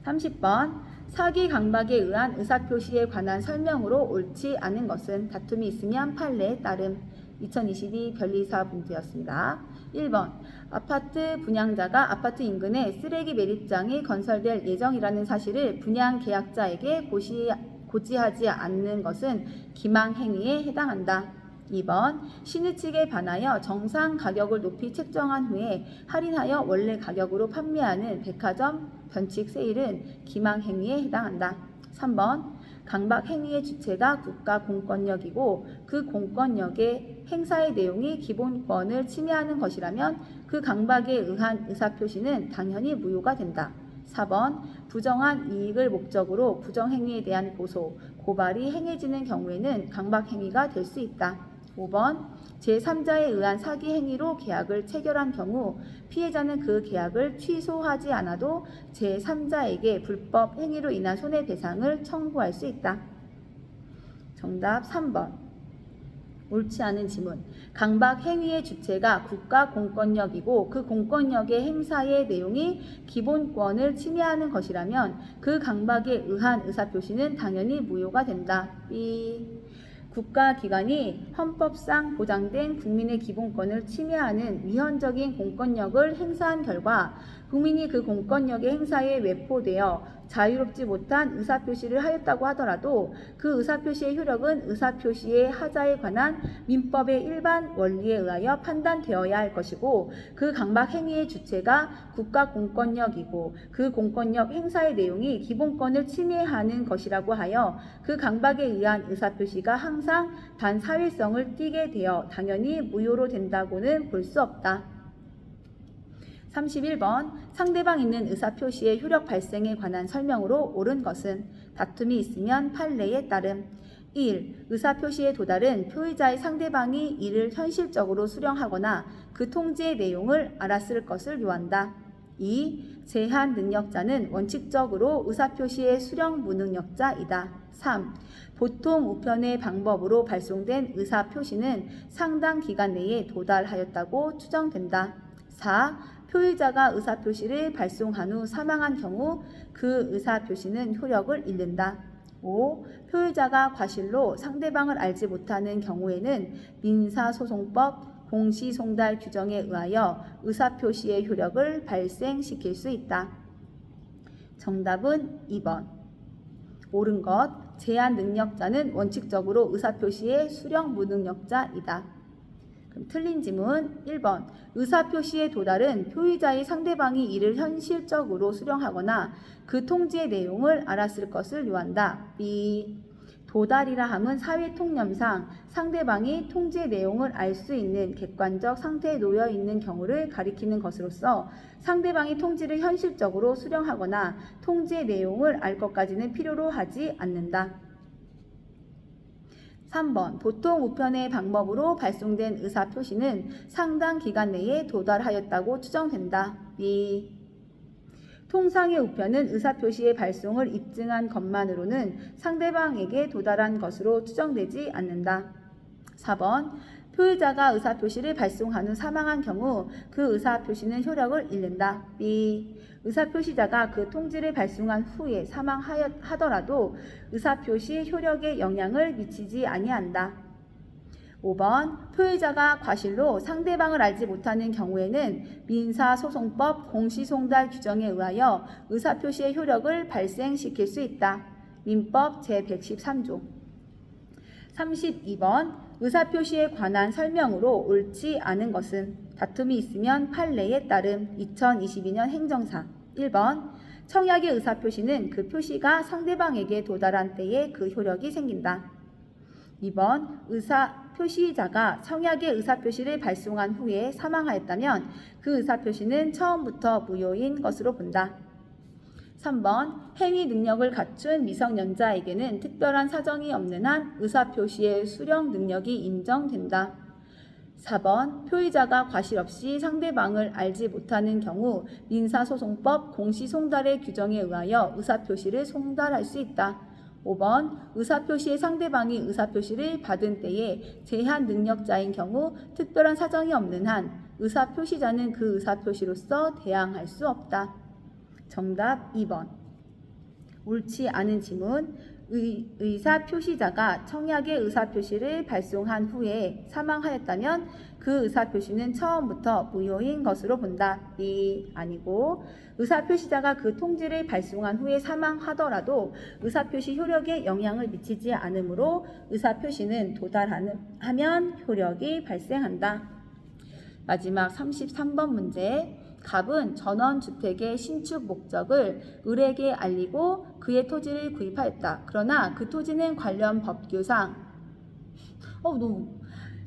30번. 사기 강박에 의한 의사표시에 관한 설명으로 옳지 않은 것은 다툼이 있으면 판례에 따름. 2022 변리사 문제였습니다. 1번. 아파트 분양자가 아파트 인근에 쓰레기 매립장이 건설될 예정이라는 사실을 분양 계약자에게 고지하지 않는 것은 기망행위에 해당한다. 2번. 신의측에 반하여 정상 가격을 높이 책정한 후에 할인하여 원래 가격으로 판매하는 백화점 변칙 세일은 기망행위에 해당한다. 3번. 강박행위의 주체가 국가 공권력이고 그 공권력의 행사의 내용이 기본권을 침해하는 것이라면 그 강박에 의한 의사표시는 당연히 무효가 된다. 4번. 부정한 이익을 목적으로 부정행위에 대한 고발이 행해지는 경우에는 강박행위가 될 수 있다. 5번. 제3자에 의한 사기 행위로 계약을 체결한 경우 피해자는 그 계약을 취소하지 않아도 제3자에게 불법 행위로 인한 손해배상을 청구할 수 있다. 정답 3번. 옳지 않은 지문. 강박 행위의 주체가 국가 공권력이고 그 공권력의 행사의 내용이 기본권을 침해하는 것이라면 그 강박에 의한 의사표시는 당연히 무효가 된다. B. 국가기관이 헌법상 보장된 국민의 기본권을 침해하는 위헌적인 공권력을 행사한 결과 국민이 그 공권력의 행사에 외포되어 자유롭지 못한 의사표시를 하였다고 하더라도 그 의사표시의 효력은 의사표시의 하자에 관한 민법의 일반 원리에 의하여 판단되어야 할 것이고 그 강박행위의 주체가 국가공권력이고 그 공권력 행사의 내용이 기본권을 침해하는 것이라고 하여 그 강박에 의한 의사표시가 항상 반사회성을 띠게 되어 당연히 무효로 된다고는 볼 수 없다. 31번. 상대방 있는 의사표시의 효력 발생에 관한 설명으로 옳은 것은 다툼이 있으면 판례에 따름. 1. 의사표시의 도달은 표의자의 상대방이 이를 현실적으로 수령하거나 그 통지의 내용을 알았을 것을 요한다. 2. 제한 능력자는 원칙적으로 의사표시의 수령 무능력자이다. 3. 보통 우편의 방법으로 발송된 의사표시는 상당 기간 내에 도달하였다고 추정된다. 4. 표의자가 의사표시를 발송한 후 사망한 경우 그 의사표시는 효력을 잃는다. 5. 표의자가 과실로 상대방을 알지 못하는 경우에는 민사소송법 공시송달 규정에 의하여 의사표시의 효력을 발생시킬 수 있다. 정답은 2번. 옳은 것. 제한 능력자는 원칙적으로 의사표시의 수령 무능력자이다. 그럼 틀린 지문 1번. 의사표시의 도달은 표의자의 상대방이 이를 현실적으로 수령하거나 그 통지의 내용을 알았을 것을 요한다. B. 도달이라 함은 사회통념상 상대방이 통지의 내용을 알 수 있는 객관적 상태에 놓여 있는 경우를 가리키는 것으로서 상대방이 통지를 현실적으로 수령하거나 통지의 내용을 알 것까지는 필요로 하지 않는다. 3번. 보통 우편의 방법으로 발송된 의사표시는 상당 기간 내에 도달하였다고 추정된다. B. 통상의 우편은 의사표시의 발송을 입증한 것만으로는 상대방에게 도달한 것으로 추정되지 않는다. 4번. 표의자가 의사표시를 발송한 후 사망한 경우 그 의사표시는 효력을 잃는다. B. 의사표시자가 그 통지를 발송한 후에 사망하더라도 의사표시 효력에 영향을 미치지 아니한다. 5번. 표의자가 과실로 상대방을 알지 못하는 경우에는 민사소송법 공시송달 규정에 의하여 의사표시의 효력을 발생시킬 수 있다. 민법 제113조. 32번. 의사표시에 관한 설명으로 옳지 않은 것은 다툼이 있으면 판례에 따름. 2022년 행정사. 1번. 청약의 의사표시는 그 표시가 상대방에게 도달한 때에 그 효력이 생긴다. 2번. 표시자가 청약의 의사표시를 발송한 후에 사망하였다면 그 의사표시는 처음부터 무효인 것으로 본다. 3번. 행위 능력을 갖춘 미성년자에게는 특별한 사정이 없는 한 의사표시의 수령 능력이 인정된다. 4번. 표의자가 과실 없이 상대방을 알지 못하는 경우 민사소송법 공시송달의 규정에 의하여 의사표시를 송달할 수 있다. 5번. 의사표시의 상대방이 의사표시를 받은 때에 제한 능력자인 경우 특별한 사정이 없는 한 의사표시자는 그 의사표시로서 대항할 수 없다. 정답 2번. 옳지 않은 지문. 의사 표시자가 청약의 의사 표시를 발송한 후에 사망하였다면 그 의사 표시는 처음부터 무효인 것으로 본다. B 아니고 의사 표시자가 그 통지를 발송한 후에 사망하더라도 의사 표시 효력에 영향을 미치지 않으므로 의사 표시는 도달하면 효력이 발생한다. 마지막 33번 문제. 갑은 전원주택의 신축 목적을 을에게 알리고 그의 토지를 구입하였다. 그러나 그 토지는 관련 법규상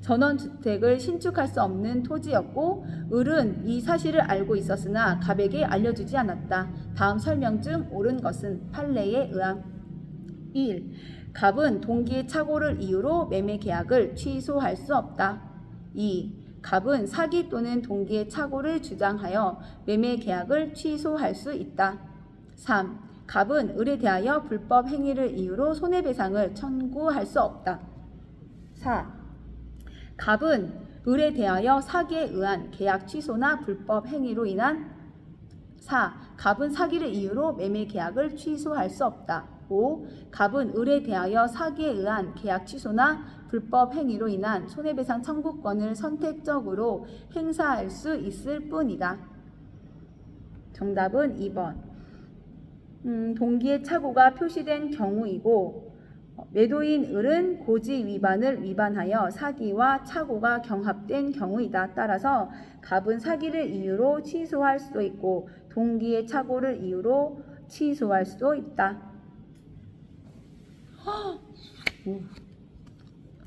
전원주택을 신축할 수 없는 토지였고 을은 이 사실을 알고 있었으나 갑에게 알려주지 않았다. 다음 설명 중 옳은 것은 판례에 의함. 1. 갑은 동기의 착오를 이유로 매매 계약을 취소할 수 없다. 2. 갑은 사기 또는 동기의 착오를 주장하여 매매 계약을 취소할 수 있다. 3. 갑은 을에 대하여 불법 행위를 이유로 손해배상을 청구할 수 없다. 4. 갑은 을에 대하여 사기에 의한 계약 취소나 불법 행위로 인한 4. 갑은 사기를 이유로 매매 계약을 취소할 수 없다. 5. 갑은 을에 대하여 사기에 의한 계약 취소나 불법 행위로 인한 손해배상 청구권을 선택적으로 행사할 수 있을 뿐이다. 정답은 2번. 동기의 착오가 표시된 경우이고 매도인 을은 고지 위반을 위반하여 사기와 착오가 경합된 경우이다. 따라서 갑은 사기를 이유로 취소할 수도 있고 동기의 착오를 이유로 취소할 수도 있다.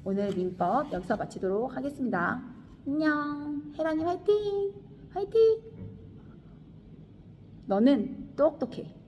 오늘 민법 여기서 마치도록 하겠습니다. 안녕. 혜라님 화이팅! 화이팅! 너는 똑똑해.